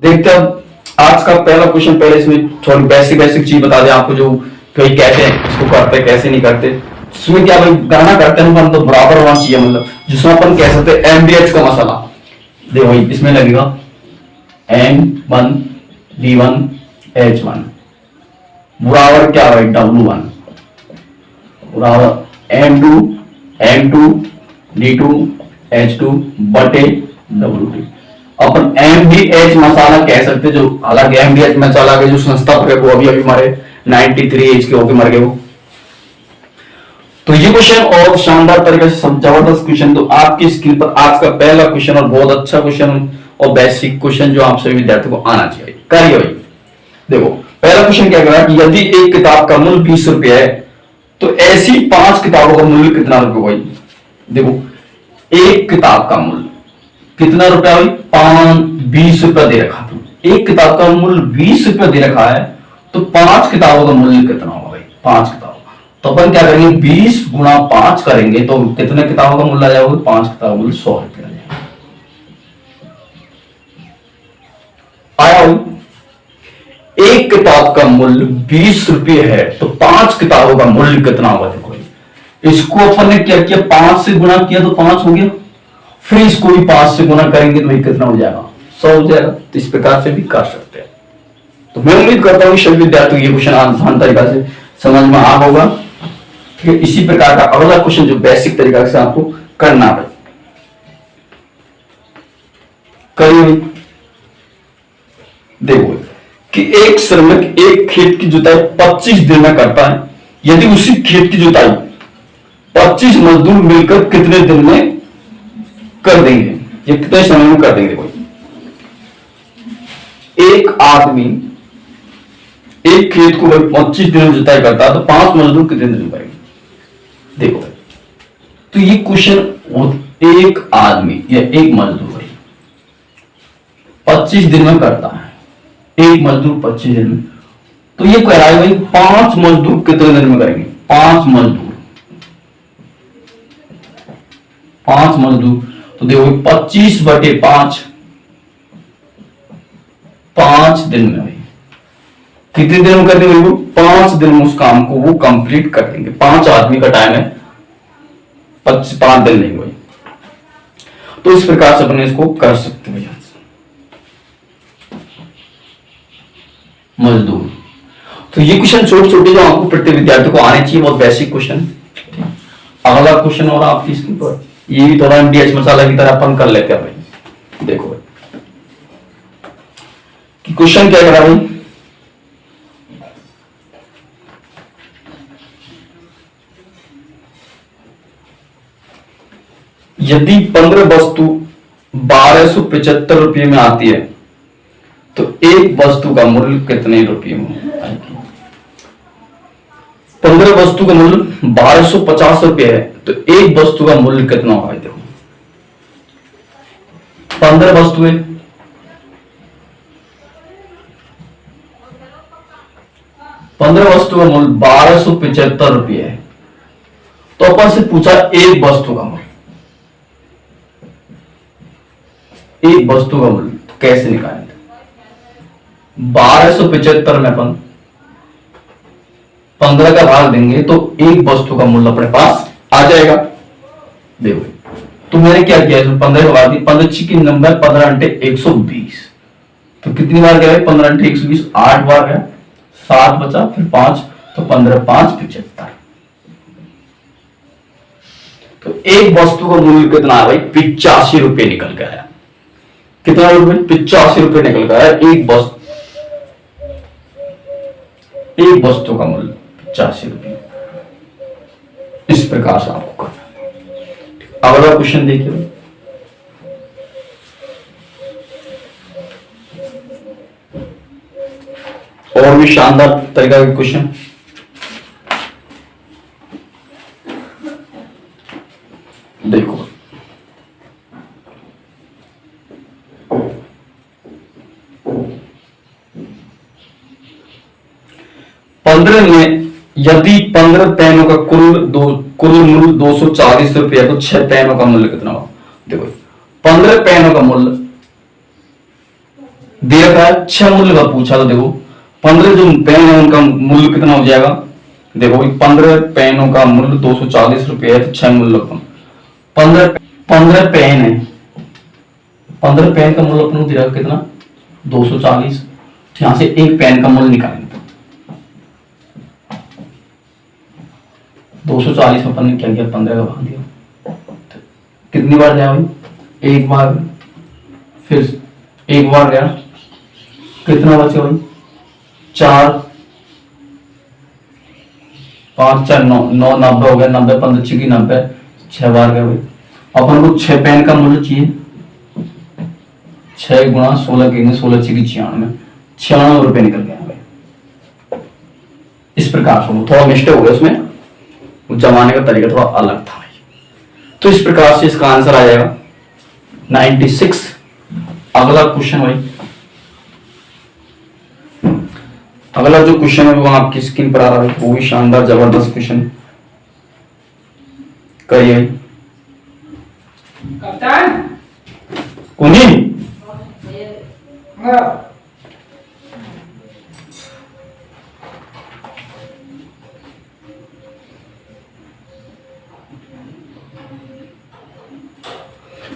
देखते हैं अब आज का पहला क्वेश्चन। पहले इसमें थोड़ी बेसिक बेसिक चीज बता दें आपको, जो कई कहते हैं इसको करते हैं कैसे नहीं करते। इसमें क्या भाई गणना करते हैं अपन तो बराबर होना चाहिए, मतलब जिसमें अपन कह सकते हैं एमडीएच का मसाला। देखो भाई इसमें लगेगा M1 D1 H1 बराबर क्या भाई W1 बराबर M2 D2 H2 बटे W2। अपन एमडीएच मसाला कह सकते हैं, जो हालांकि एमडीएच मसाला के जो संस्थापक है वो अभी अभी हमारे 93 एज के होके मर गए वो। तो ये क्वेश्चन और शानदार तरीके से जबरदस्त क्वेश्चन तो आपकी स्क्रीन पर आज का पहला क्वेश्चन, और बहुत अच्छा क्वेश्चन और बेसिक क्वेश्चन जो आप सभी विद्यार्थियों को आना चाहिए। करिए भाई। देखो पहला क्वेश्चन क्या कह रहा है कि यदि एक किताब का मूल्य 20 रुपया है तो ऐसी 5 किताबों का मूल्य कितना रुपया भाई। देखो एक किताब का मूल्य कितना रुपया भाई 20 रुपया दे रखा था। एक किताब का मूल्य 20 रुपया दे रखा है तो 5 किताबों का मूल्य कितना होगा भाई 5 किताबों का। तो अपन क्या करेंगे 20 गुणा 5 करेंगे तो कितने किताबों का मूल्य आ जाएगा 5 किताबों का मूल्य 100 रुपया आ जाएगा। आया भाई। एक किताब का मूल्य 20 रुपये है तो 5 किताबों का मूल्य कितना होगा। देखो इसको अपन ने क्या किया 5 से गुणा किया तो 5 हो गया, फिर इसको भी 5 से गुणा करेंगे तो भाई कितना हो जाएगा 100 हो जाएगा। तो इस प्रकार से भी कर सकते हैं। तो मैं उम्मीद करता हूँ सभी विद्यार्थियों ये क्वेश्चन आसान तरीका से समझ में आ होगा। ठीक है, इसी प्रकार का अगला क्वेश्चन जो बेसिक तरीका से आपको करना है करिए। देखो कि एक श्रमिक एक खेत की जुताई 25 दिन में करता है, यदि उसी खेत की जुताई 25 मजदूर मिलकर कितने दिन में कर देंगे, ये कितने समय में कर देंगे। कोई एक आदमी एक खेत को 25 दिन में जुताई करता है तो 5 मजदूर कितने दिन में करेंगे। देखो तो ये क्वेश्चन एक आदमी या एक मजदूर 25 दिन में करता है, एक मजदूर 25 दिन में, तो ये कह रहा है भाई 5 मजदूर कितने दिन में करेंगे। 5 मजदूर तो देखो 25 बटे 5 5 दिन में भाई कितने दिन में कर देंगे 5 दिन में उस काम को वो कंप्लीट कर देंगे। 5 आदमी का टाइम है 5 दिन नहीं भाई। तो इस प्रकार से अपने इसको कर सकते हैं मजदूर। तो ये क्वेश्चन छोटे छोटे जो आपको प्रत्येक विद्यार्थी को आने चाहिए, बहुत बेसिक क्वेश्चन। अगला क्वेश्चन और आपकी स्क्रीन पर ये भी थोड़ा एमडीएच मसाला की तरह अपन कर लेते हैं भाई। देखो भाई कि क्वेश्चन क्या करा भाई यदि 15 वस्तु 1275 रुपये में आती है तो एक वस्तु का मूल्य कितने रुपये में आएगी। 15 वस्तु का मूल्य 1250 रुपये है तो एक वस्तु का मूल्य कितना होगा। देखो 15 वस्तुएं 15 वस्तु का मूल्य 1275 रुपये है तो अपन से पूछा एक वस्तु का मूल्य, एक वस्तु का मूल्य तो कैसे निकालेंगे। 1275 में अपन 15 का भाग देंगे तो एक वस्तु का मूल्य अपने पास आ जाएगा। देखो तो मैंने क्या किया इसमें 15 का भाग दी, 15 की नंबर 15 अंटे 120 तो कितनी बार गया 15 अंटे 120 8 बार गया, 7 बचा फिर 5 तो 15 5 75। तो एक वस्तु का मूल्य कितना है भाई 85 रुपये निकल गया। कितना रुपये 85 रुपये निकल गया एक वस्तु का मूल्य 85 रुपये। इस प्रकार से आपको करना। अगला क्वेश्चन देखिए और भी शानदार तरीका के क्वेश्चन। देखो 15 में यदि 15 पेनों का कुल मूल्य 240 रुपया तो 6 पेनों का मूल्य कितना होगा। देखो 15 पेनों का मूल्य दे रखा है 6 मूल्य का पूछा, तो देखो 15 जो पेन है उनका मूल्य कितना हो जाएगा, देखो 15 पेनों का मूल्य 240 रुपये है, तो 6 मूल्य 15 पेन है, 15 पेन का मूल्य अपन को दे रखा कितना 240, यहां से एक पेन का मूल्य निकालेंगे। 240 में अपन ने क्या किया, 15 का भाग दिया, कितनी बार गया भाई, एक बार, फिर एक बार गया, कितना बचा भाई 4, 5 4 9 9 90 हो गया, 90 15 6 90, 6 बार गया भाई। अपन को 6 पेन का मूल्य चाहिए, 6 गुणा 16 करेंगे, 16 6 96, 96 रुपए निकल गया भाई। इस प्रकार से थोड़ा मिस्टेक हो गया उसमें, जमाने का तरीका थोड़ा अलग था भाई। तो इस प्रकार से इसका आंसर आ जाएगा 96। अगला क्वेश्चन भाई, अगला जो क्वेश्चन है वो आपकी स्क्रीन पर आ रहा है, वो भी शानदार जबरदस्त क्वेश्चन, करिए कप्तान कुनी।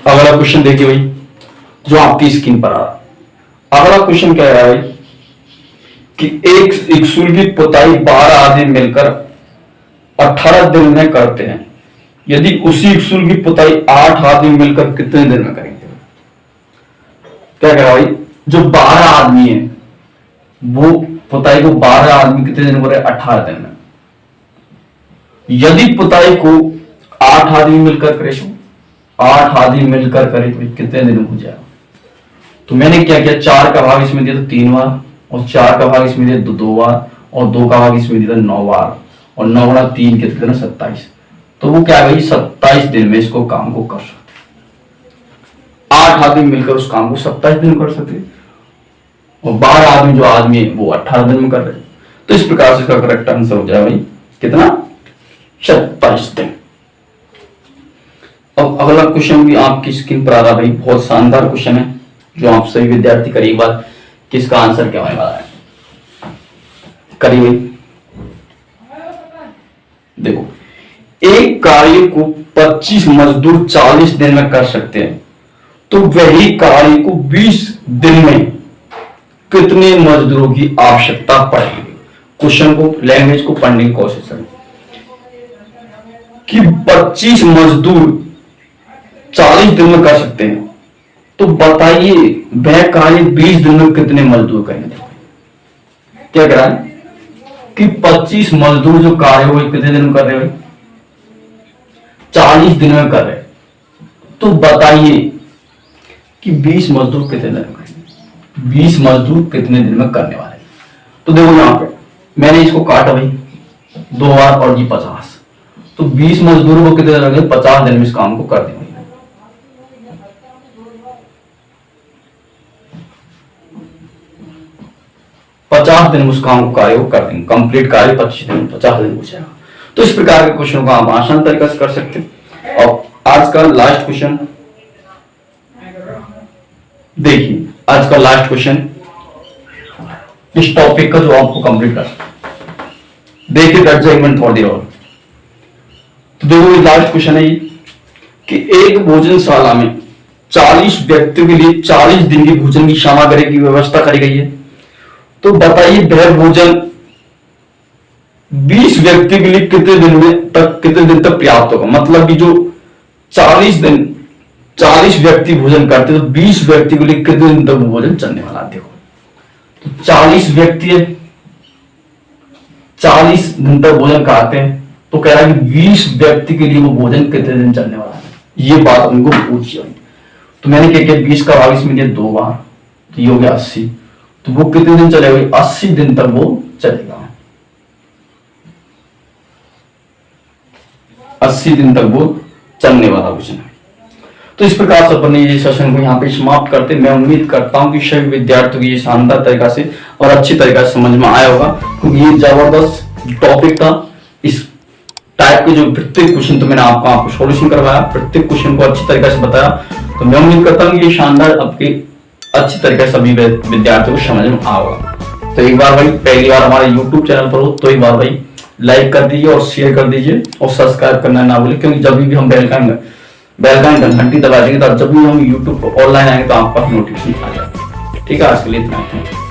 अगला क्वेश्चन देखिए भाई, जो आपकी स्क्रीन पर आ रहा है। अगला क्वेश्चन क्या है भाई कि एक इक्सूल की पुताई 12 आदमी मिलकर 18 दिन में करते हैं, यदि उसी इक्सूल की पुताई 8 आदमी मिलकर कितने दिन में करेंगे। क्या कह रहा भाई, जो 12 आदमी है वो पुताई को 12 आदमी कितने दिन में करे, 18 दिन में। यदि पुताई को 8 आदमी मिलकर करे, 8 आदमी मिलकर करे तो कितने दिन में हो जाएगा। तो मैंने क्या किया, 4 का भाग इसमें दिया तो 3 बार, और 4 का भाग इसमें दिया तो 2 बार, और 2 का भाग इसमें दिया तो 9 बार, और 9 गुणा 3 कितने 27। तो वो क्या है भाई, 27 दिन में इसको काम को कर सकते। 8 आदमी मिलकर उस काम को 27 दिन कर सकते, और 12 आदमी जो आदमी है वो 18 दिन में कर रहे। तो इस प्रकार से इसका करेक्ट आंसर हो जाए भाई कितना, 27 दिन। अब अगला क्वेश्चन भी आपकी स्क्रीन पर आ रहा भाई, बहुत शानदार क्वेश्चन है, जो आप सभी विद्यार्थी करिए बात, किसका आंसर क्या होने वाला है, करिए। देखो, एक कार्य को 25 मजदूर 40 दिन में कर सकते हैं, तो वही कार्य को 20 दिन में कितने मजदूरों की आवश्यकता पड़ेगी। क्वेश्चन को, लैंग्वेज को पढ़ने की कोशिश करें कि 25 मजदूर 40 दिन में कर सकते हैं, तो बताइए वह कार्य 20 दिन में कितने मजदूर करेंगे। क्या कह रहा है कि 25 मजदूर जो कार्य हो कितने दिन में कर रहे हो, 40 दिन में कर रहे, तो बताइए कि 20 मजदूर कितने दिन में करेंगे, 20 मजदूर कितने दिन में करने वाले। तो देखो यहां पे मैंने इसको काटा भाई 2 बार और जी 50, तो 20 मजदूरों को कितने दिन लगे, 50 दिन में इस काम को कर देंगे। 50 दिन उस काम को कार्य को कर देंगे, कंप्लीट कार्य 25 दिन 50 दिन हो जाएगा। तो इस प्रकार के क्वेश्चन को आप आसान तरीके से कर सकते हैं। और आज का लास्ट क्वेश्चन देखिए, आज का लास्ट क्वेश्चन इस टॉपिक का जो आपको कंप्लीट कर सकते, देखिए बैठ जाए एक मिनट थोड़ी देर और। तो देखो ये लास्ट क्वेश्चन है कि एक भोजनशाला में 40 व्यक्तियों के लिए 40 दिन की भोजन की सामग्री की व्यवस्था करी गई है, तो बताइए वह भोजन 20 व्यक्ति के लिए कितने दिन तक पर्याप्त होगा। मतलब कि जो 40 व्यक्ति भोजन करते तो 20 व्यक्ति के लिए कितने दिन तक भोजन चलने वाला। देखो तो 40 व्यक्ति है, 40 दिन तक भोजन खाते हैं, तो कह रहा है कि 20 व्यक्ति के लिए वो भोजन कितने दिन चलने वाला है, ये बात उनको पूछी। तो मैंने क्या किया, 20 का भाग इसमें दिया 2 बार, तो ये हो गया 80, तो वो कितने दिन चलेगा, 80 दिन तक वो चलेगा, 80 दिन तक वो चलने वाला भोजन है। तो इस प्रकार से अपन ये सेशन को यहाँ पे समाप्त करते हैं। मैं उम्मीद करता हूँ कि सभी विद्यार्थियों को ये शानदार तरीका से और अच्छी तरीका से समझ में आया होगा, क्योंकि ये जबरदस्त टॉपिक था। इस टाइप के जो प्रत्येक क्वेश्चन तो मैंने आपको सॉल्यूशन करवाया, प्रत्येक क्वेश्चन को अच्छी तरीके से बताया। तो मैं उम्मीद करता हूँ कि ये शानदार आपके अच्छी तरीके से सभी विद्यार्थियों को समझ में आएगा। तो एक बार भाई पहली बार हमारे YouTube चैनल पर हो तो एक बार भाई लाइक कर दीजिए और शेयर कर दीजिए और सब्सक्राइब करना ना भूलिए, क्योंकि जब भी हम बेल का घंटी दबा देंगे तो जब भी हम YouTube पर ऑनलाइन आएंगे तो आपका नोटिफिकेशन आ जाएगा। ठीक है, आज के लिए इतना ही।